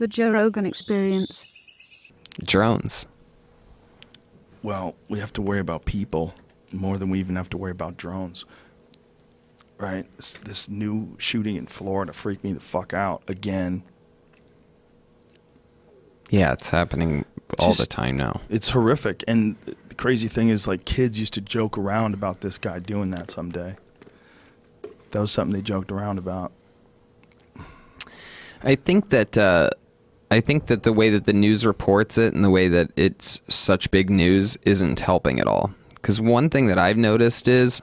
The Joe Rogan Experience. Drones. Well, we have to worry about people more than we even have to worry about drones. Right? This new shooting in Florida freaked me the fuck out again. Yeah, it's happening all the time now. It's horrific. And the crazy thing is, like, kids used to joke around about this guy doing that someday. That was something they joked around about. I think that the way that the news reports it and the way that it's such big news isn't helping at all. Because one thing that I've noticed is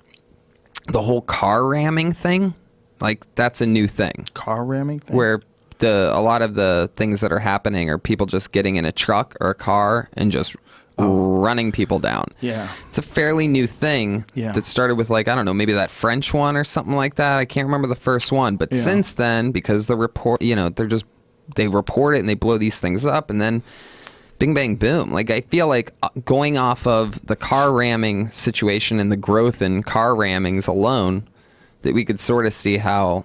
the whole car ramming thing. Like, that's a new thing. Car ramming thing? Where a lot of the things that are happening are people just getting in a truck or a car and just running people down. Yeah. It's a fairly new thing that started with, like, I don't know, maybe that French one or something like that. I can't remember the first one. But since then, because the report, they report it and they blow these things up and then bing, bang, boom. Like, I feel like going off of the car ramming situation and the growth in car rammings alone, that we could sort of see how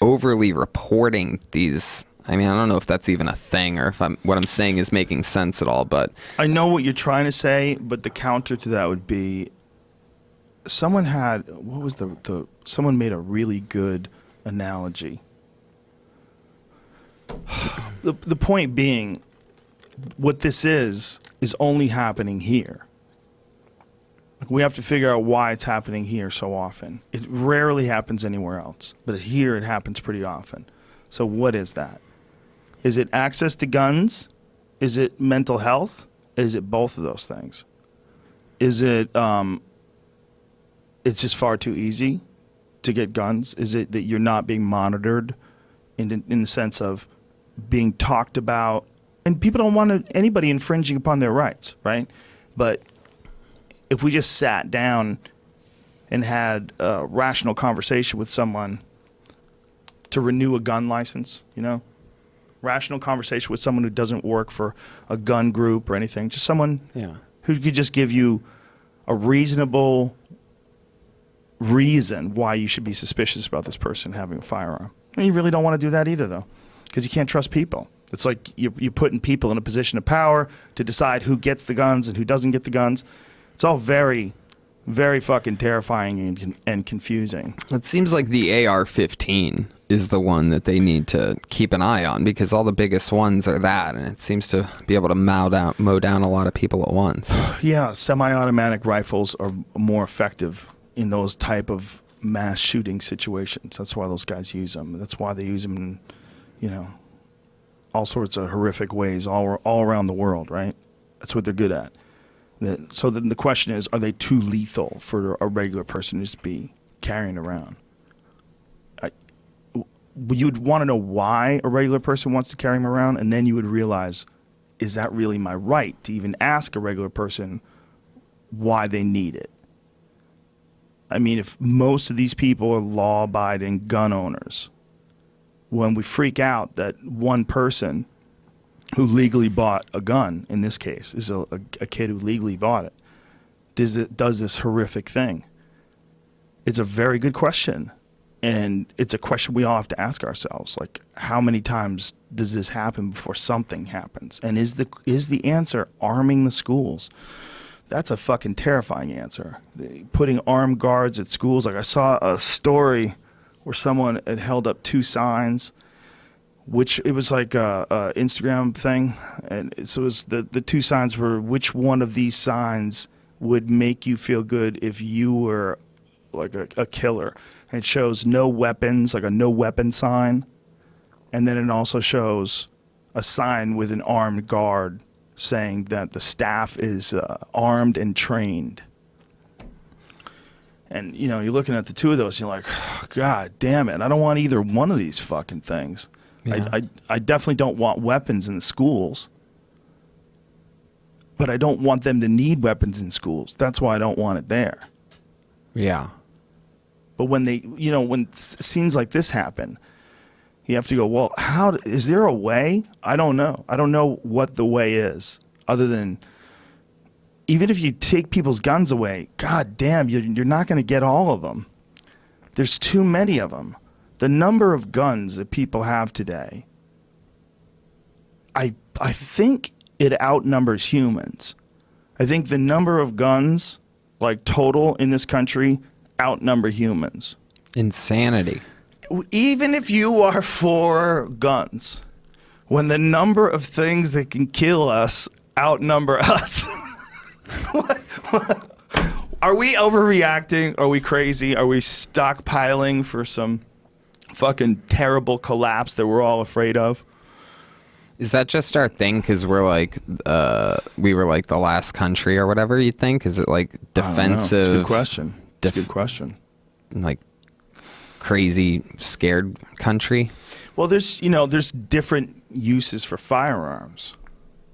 overly reporting these, I mean, I don't know if that's even a thing or if what I'm saying is making sense at all, but I know what you're trying to say, but the counter to that would be someone someone made a really good analogy. The point being, what this is only happening here. We have to figure out why it's happening here so often. It rarely happens anywhere else, but here it happens pretty often. So what is that? Is it access to guns? Is it mental health? Is it both of those things? Is it it's just far too easy to get guns? Is it that you're not being monitored in the sense of being talked about? And people don't want anybody infringing upon their rights, right? But if we just sat down and had a rational conversation with someone to renew a gun license, rational conversation with someone who doesn't work for a gun group or anything, just someone who could just give you a reasonable reason why you should be suspicious about this person having a firearm. And you really don't want to do that either, though, because you can't trust people. It's like you're putting people in a position of power to decide who gets the guns and who doesn't get the guns. It's all very, very fucking terrifying and confusing. It seems like the AR-15 is the one that they need to keep an eye on because all the biggest ones are that, and it seems to be able to mow down a lot of people at once. Yeah, semi-automatic rifles are more effective in those type of mass shooting situations. That's why those guys use them. That's why they use them in, all sorts of horrific ways all around the world, right? That's what they're good at. So then the question is, are they too lethal for a regular person to just be carrying around? You'd want to know why a regular person wants to carry them around, and then you would realize, is that really my right to even ask a regular person why they need it? I mean, if most of these people are law-abiding gun owners, when we freak out that one person who legally bought a gun, in this case, is a kid who legally bought it, does this horrific thing? It's a very good question. And it's a question we all have to ask ourselves. Like, how many times does this happen before something happens? And is the answer arming the schools? That's a fucking terrifying answer. Putting armed guards at schools. Like, I saw a story where someone had held up two signs, which it was like a Instagram thing, and so it was the two signs were, which one of these signs would make you feel good if you were like a killer? And it shows no weapons, like a no weapon sign, and then it also shows a sign with an armed guard saying that the staff is armed and trained. And you're looking at the two of those, and you're like, oh, God damn it, I don't want either one of these fucking things. Yeah. I definitely don't want weapons in the schools, but I don't want them to need weapons in schools. That's why I don't want it there. Yeah. But when when scenes like this happen, you have to go, well, is there a way? I don't know. I don't know what the way is, other than even if you take people's guns away, God damn, you're not going to get all of them. There's too many of them. The number of guns that people have today I think it outnumbers humans. I think the number of guns, like total in this country, outnumber humans. Insanity. Even if you are for guns, when the number of things that can kill us outnumber us, are we overreacting? Are we crazy? Are we stockpiling for some fucking terrible collapse that we're all afraid of? Is that just our thing because we're like, we were like the last country or whatever you think? Is it like defensive? It's a good question. It's a good question. Like crazy scared country? Well, there's different uses for firearms.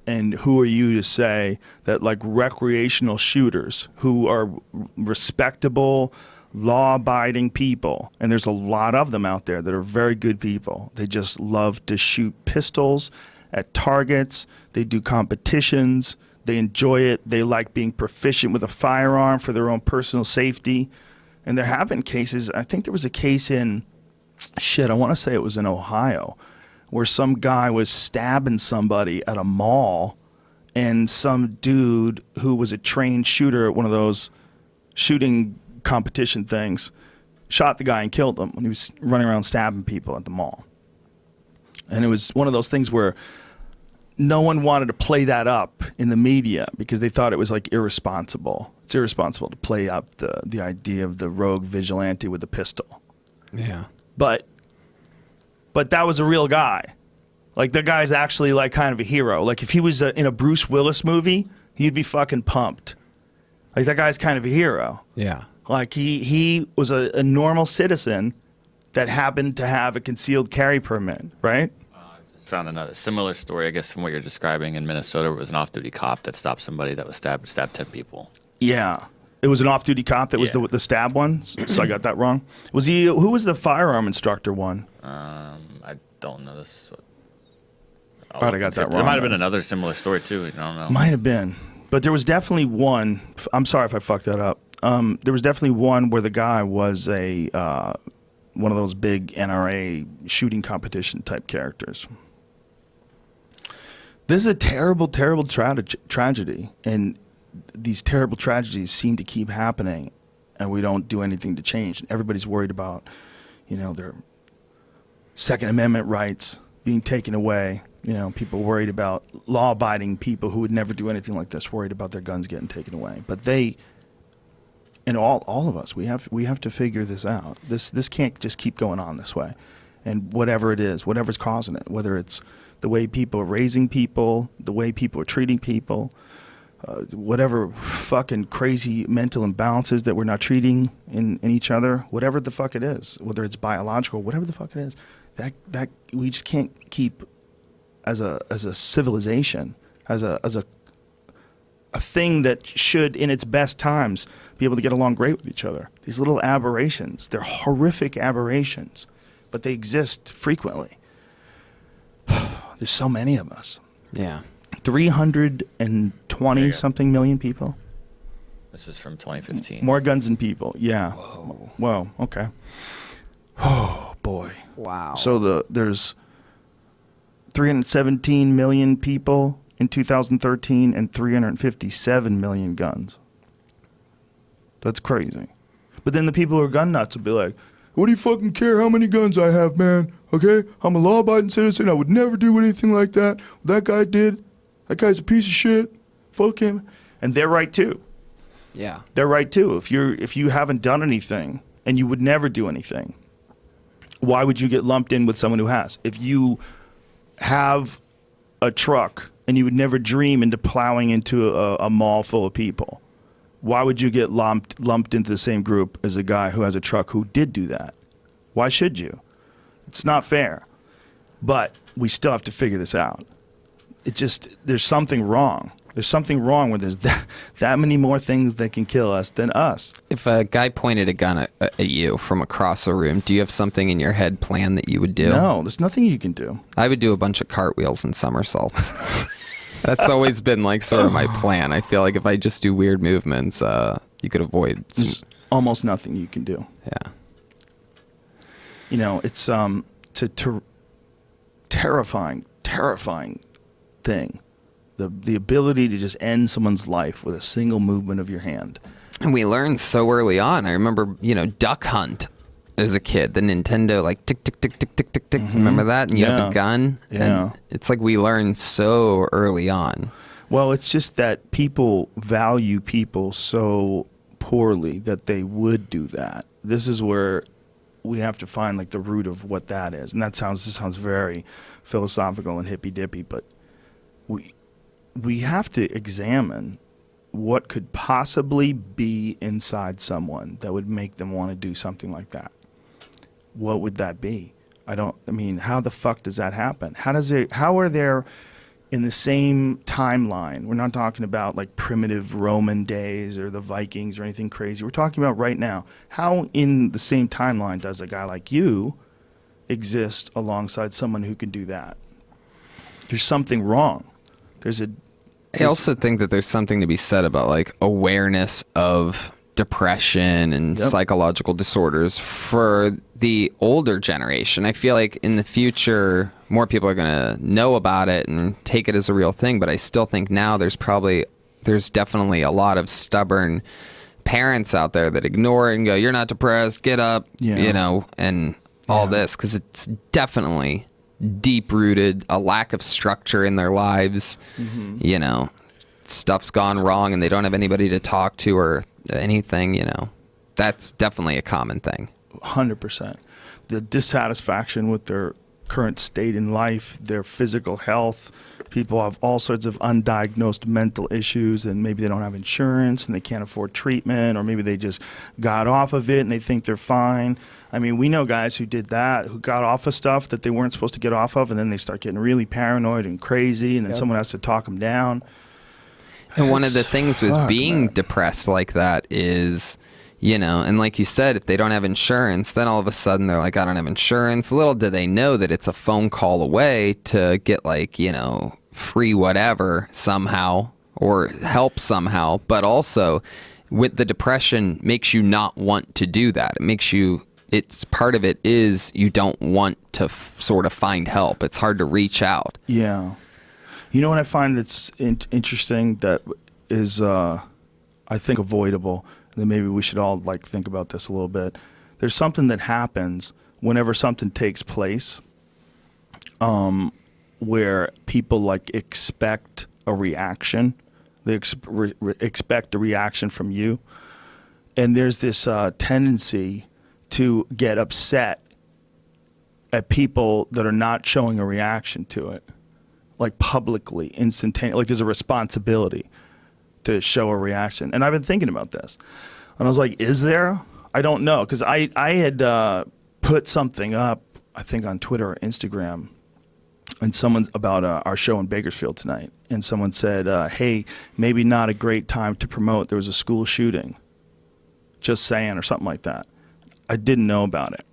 And who are you to say that like recreational shooters who are respectable, law-abiding people, and there's a lot of them out there that are very good people. They just love to shoot pistols at targets. They do competitions. They enjoy it. They like being proficient with a firearm for their own personal safety. And there have been cases, I think there was a case in, I want to say it was in Ohio, where some guy was stabbing somebody at a mall, and some dude who was a trained shooter at one of those shooting competition things shot the guy and killed him when he was running around stabbing people at the mall. And it was one of those things where no one wanted to play that up in the media because they thought it was like irresponsible. It's irresponsible to play up the idea of the rogue vigilante with the pistol. Yeah. But that was a real guy. Like, the guy's actually like kind of a hero. Like, if he was in a Bruce Willis movie, he'd be fucking pumped. Like, that guy's kind of a hero. Yeah. Like, he was a normal citizen that happened to have a concealed carry permit, right? I just found another similar story, I guess, from what you're describing in Minnesota, where it was an off-duty cop that stopped somebody that was stabbed 10 people. Yeah. It was an off-duty cop that was the stab one, so I got that wrong. Was he? Who was the firearm instructor one? I don't know this. I got that wrong. There might have been another similar story, too. I don't know. Might have been. But there was definitely one. I'm sorry if I fucked that up. There was definitely one where the guy was one of those big NRA shooting competition type characters. This is a terrible, terrible tragedy. And these terrible tragedies seem to keep happening, and we don't do anything to change. And everybody's worried about, their Second Amendment rights being taken away. People worried about law-abiding people who would never do anything like this, worried about their guns getting taken away. But all of us, we have to figure this out. This can't just keep going on this way. And whatever it is, whatever's causing it, whether it's the way people are raising people, the way people are treating people, whatever fucking crazy mental imbalances that we're not treating in each other, whatever the fuck it is, whether it's biological, whatever the fuck it is, that we just can't keep as a civilization, as a thing that should, in its best times, be able to get along great with each other. These little aberrations, they're horrific aberrations, but they exist frequently. There's so many of us. Yeah. 320 something million people. This was from 2015. More guns than people. Yeah. Whoa. Okay. Oh boy. Wow. So there's 317 million people in 2013 and 357 million guns. That's crazy. But then the people who are gun nuts will be like, what do you fucking care how many guns I have, man? Okay? I'm a law-abiding citizen. I would never do anything like that. That guy did. That guy's a piece of shit. Fuck him. And they're right too. Yeah. They're right too. If you haven't done anything and you would never do anything, why would you get lumped in with someone who has? If you have a truck and you would never dream into plowing into a mall full of people, why would you get lumped into the same group as a guy who has a truck who did do that? Why should you? It's not fair. But we still have to figure this out. There's something wrong. There's something wrong when there's that many more things that can kill us than us. If a guy pointed a gun at you from across a room, do you have something in your head planned that you would do? No, there's nothing you can do. I would do a bunch of cartwheels and somersaults. That's always been like sort of my plan. I feel like if I just do weird movements, you could avoid There's almost nothing you can do. Yeah. It's terrifying thing. The ability to just end someone's life with a single movement of your hand. And we learned so early on. I remember, Duck Hunt as a kid, the Nintendo, like, tick, tick, tick, tick, tick, tick, tick. Remember that? And you have a gun? Yeah. And it's like we learned so early on. Well, it's just that people value people so poorly that they would do that. This is where we have to find, like, the root of what that is. And this sounds very philosophical and hippy-dippy, but we have to examine what could possibly be inside someone that would make them want to do something like that. What would that be? How the fuck does that happen? How are there in the same timeline? We're not talking about like primitive Roman days or the Vikings or anything crazy. We're talking about right now. How in the same timeline does a guy like you exist alongside someone who can do that? There's something wrong. I also think that there's something to be said about like awareness of depression and psychological disorders for the older generation. I feel like in the future, more people are going to know about it and take it as a real thing. But I still think now there's definitely a lot of stubborn parents out there that ignore it and go, "You're not depressed, get up," and all this, because it's definitely deep rooted, a lack of structure in their lives. Stuff's gone wrong and they don't have anybody to talk to or anything. That's definitely a common thing. 100%. The dissatisfaction with their current state in life, their physical health. People have all sorts of undiagnosed mental issues, and maybe they don't have insurance and they can't afford treatment, or maybe they just got off of it and they think they're fine. We know guys who did that, who got off of stuff that they weren't supposed to get off of, and then they start getting really paranoid and crazy, and then someone has to talk them down. And one of the things with being depressed like that is, and like you said, if they don't have insurance, then all of a sudden they're like, I don't have insurance. Little do they know that it's a phone call away to get like, free whatever somehow or help somehow. But also with the depression makes you not want to do that. It's part of it is you don't want to sort of find help. It's hard to reach out. Yeah. You know what I find that's interesting that is, I think, avoidable, and then maybe we should all like think about this a little bit. There's something that happens whenever something takes place, where people like expect a reaction. They expect a reaction from you, and there's this tendency to get upset at people that are not showing a reaction to it. Like publicly, instantaneously, like there's a responsibility to show a reaction. And I've been thinking about this. And I was like, is there? I don't know. Because I had put something up, I think on Twitter or Instagram, and someone's about our show in Bakersfield tonight. And someone said, hey, maybe not a great time to promote. There was a school shooting. Just saying, or something like that. I didn't know about it.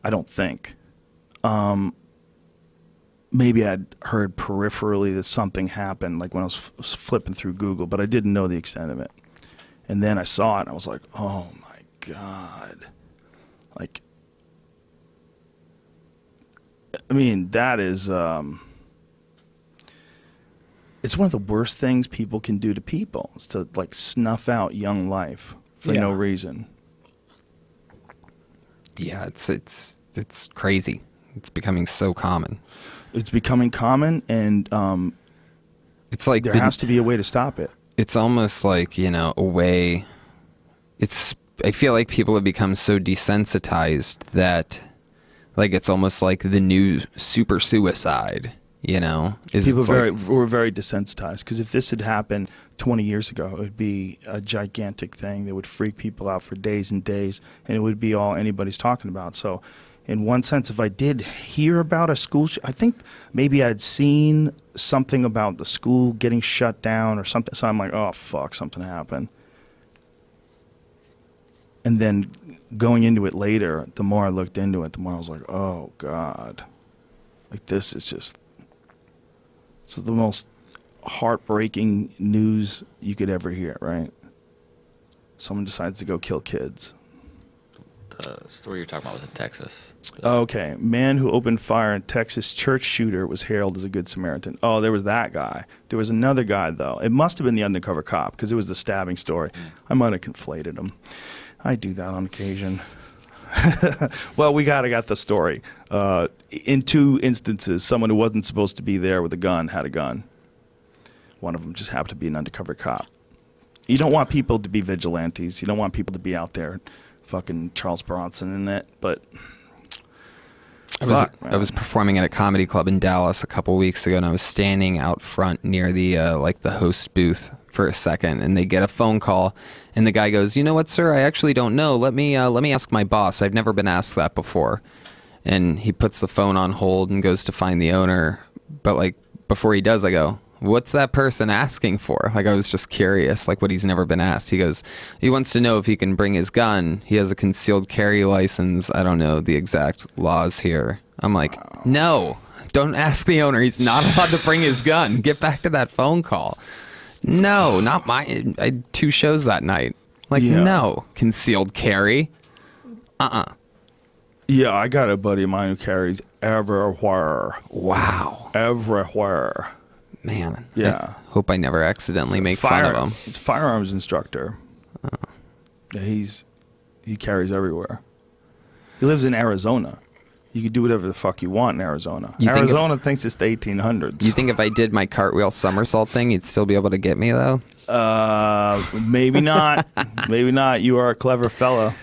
I don't think. Maybe I'd heard peripherally that something happened, like when I was flipping through Google, but I didn't know the extent of it. And then I saw it, and I was like, oh, my God. Like, that is, it's one of the worst things people can do to people, is to, like, snuff out young life for no reason. Yeah, it's crazy. It's becoming so common. It's becoming common, and it's like there has to be a way to stop it. It's almost like, a way. I feel like people have become so desensitized that, like, it's almost like the new super suicide. People were very desensitized, because if this had happened 20 years ago, it would be a gigantic thing that would freak people out for days and days, and it would be all anybody's talking about. So in one sense, if I did hear about a school, I think maybe I'd seen something about the school getting shut down or something. So I'm like, oh, fuck, something happened. And then going into it later, the more I looked into it, the more I was like, oh, God. Like, this is just, it's the most heartbreaking news you could ever hear, right? Someone decides to go kill kids. The story you're talking about was in Texas. Okay. Man who opened fire in Texas church shooter was hailed as a good Samaritan. Oh, there was that guy. There was another guy, though. It must have been the undercover cop because it was the stabbing story. I might have conflated them. I do that on occasion. Well, we got the story. In 2 instances, someone who wasn't supposed to be there with a gun had a gun. One of them just happened to be an undercover cop. You don't want people to be vigilantes. You don't want people to be out there fucking Charles Bronson in it, but I was performing at a comedy club in Dallas a couple weeks ago, and I was standing out front near the the host booth for a second, and they get a phone call, and the guy goes, "You know what, sir? I actually don't know. Let me ask my boss. I've never been asked that before." And he puts the phone on hold and goes to find the owner, but like before he does, I go, "What's that person asking for?" Like, I was just curious, like what he's never been asked. He goes, he wants to know if he can bring his gun. He has a concealed carry license. I don't know the exact laws here. I'm like, no, don't ask the owner. He's not allowed to bring his gun. Get back to that phone call. No, not mine. I had 2 shows that night. Like, no, concealed carry. Yeah, I got a buddy of mine who carries everywhere. Wow. Everywhere. Man. Yeah. I hope I never accidentally make fun of him. He's a firearms instructor. Yeah, he carries everywhere. He lives in Arizona. You can do whatever the fuck you want in Arizona. Arizona thinks it's the 1800s. You think if I did my cartwheel somersault thing, you'd still be able to get me, though? Maybe not. Maybe not. You are a clever fella.